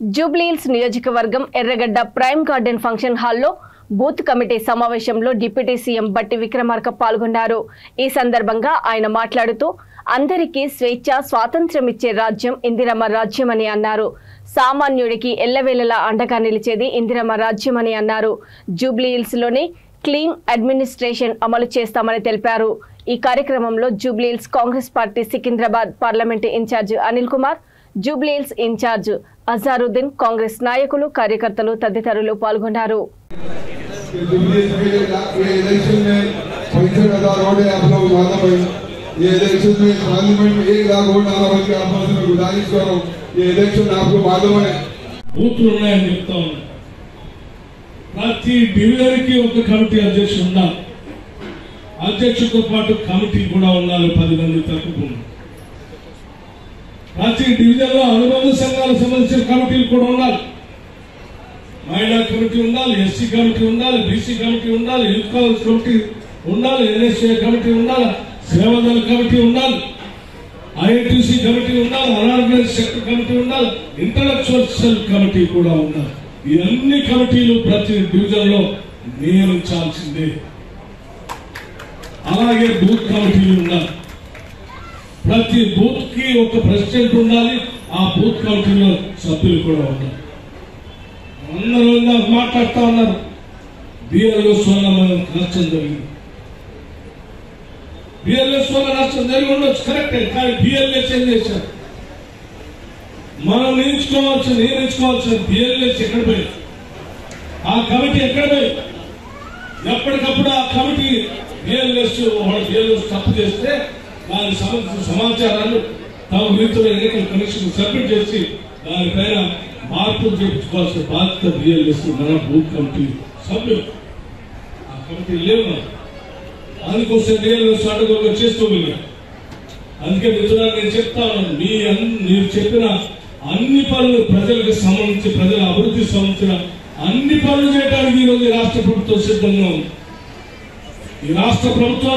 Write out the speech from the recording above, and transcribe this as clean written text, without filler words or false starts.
జూబ్లీహిల్స్ నియోజకవర్గం ఎర్రగడ్డ prime garden function హాల్లో బూత్ కమిటీ సమావేశంలో డిప్యూటీ సీఎం బట్టి విక్రమార్క పాల్గొన్నారు। ఈ సందర్భంగా ఆయన మాట్లాడుతూ అందరికీ స్వేచ్ఛ స్వాతంత్ర్యం ఇచ్చే రాజ్యం ఇందిరమ్మ రాజ్యం అని అన్నారు। సామాన్యుడికి ఎల్లవేళలా అండగా నిలిచేది ఇందిరమ్మ రాజ్యం అని అన్నారు। జూబ్లీహిల్స్ లోని క్లీన్ అడ్మినిస్ట్రేషన్ అమలు చేస్తామని తెలిపారు। ఈ కార్యక్రమంలో Jubilee Hills Congress party Secunderabad parliament incharge Anil Kumar, Jubilee Hills incharge Azharuddin, Congress నాయకులు కార్యకర్తలు తదితరులు పాల్గొన్నారు। ప్రతి డివిజన్ కి ఒక కమిటీ అధ్యక్షుడు ఉండాలి, అధ్యక్షుడితో పాటు కమిటీ కూడా ఉండాలి, 10 మంది తక్కువ। ప్రతి డివిజన్ లో అనుబంధ సంఘాలకు సంబంధించిన కమిటీలు కూడా ఉండాలి, మహిళా కమిటీ ఉండాలి, ఎస్సీ కమిటీ ఉండాలి, బీసీ కమిటీ ఉండాలి, యూత్ కాంగ్రెస్ కమిటీ ఉండాలి, ఎన్ఎస్ఏ కమిటీ ఉండాలి, సేవాదళ కమిటీ ఉండాలి, ఐఐటీసీ కమిటీ ఉండాలి, అనార్గనైజ్డ్ సెక్టర్ కమిటీ ఉండాలి, ఇంటలెక్చువల్ కమిటీ కూడా ఉండాలి। ఈ అన్ని కమిటీలు ప్రతి డివిజన్ లో నియమించాల్సిందే। అలాగే బూత్ కమిటీలు ఉండాలి, ప్రతి బూత్ కి ఒక ప్రెసిడెంట్ ఉండాలి, ఆ బూత్ కమిటీలో సభ్యులు కూడా ఉండాలి। అందరూ మాట్లాడుతూ ఉన్నారు, బిఎల్ఎస్ వల్ల మనకు నష్టం జరిగింది, బిఎల్ఎస్ వల్ల నష్టం జరిగి ఉండొచ్చు, కరెక్టే, కానీ బిఎల్ఎస్ ఏం చేశారు? మనం నియమించుకోవాల్సిన బిఎల్ఎస్ ఎక్కడ పోయి, ఆ కమిటీ ఎక్కడ పోయి? ఎప్పటికప్పుడు ఆ కమిటీ బిఎల్ఎస్ తప్పు చేస్తే దానికి సంబంధించిన సమాచారాలు తమ రీతిలో ఎన్నికల కమిషన్ సబ్మిట్ చేసి దానిపైన మార్పులు చేయించుకోవాల్సిన బాధ్యత బిఎల్ఎస్ మన బూత్ కమిటీ సభ్యులు। ఆ కమిటీ లేవు, అందుకోసం బిఎల్ఎస్ అడుగులు చేస్తూ వెళ్ళారు। అందుకే మిత్రులు నేను చెప్తా ఉన్నాను, మీరు చెప్పిన అన్ని పనులు ప్రజలకు సంబంధించి, ప్రజల అభివృద్ధికి సంబంధించిన అన్ని పనులు చేయడానికి ఈరోజు రాష్ట్ర ప్రభుత్వం సిద్ధంగా ఉంది। ఈ రాష్ట్ర ప్రభుత్వం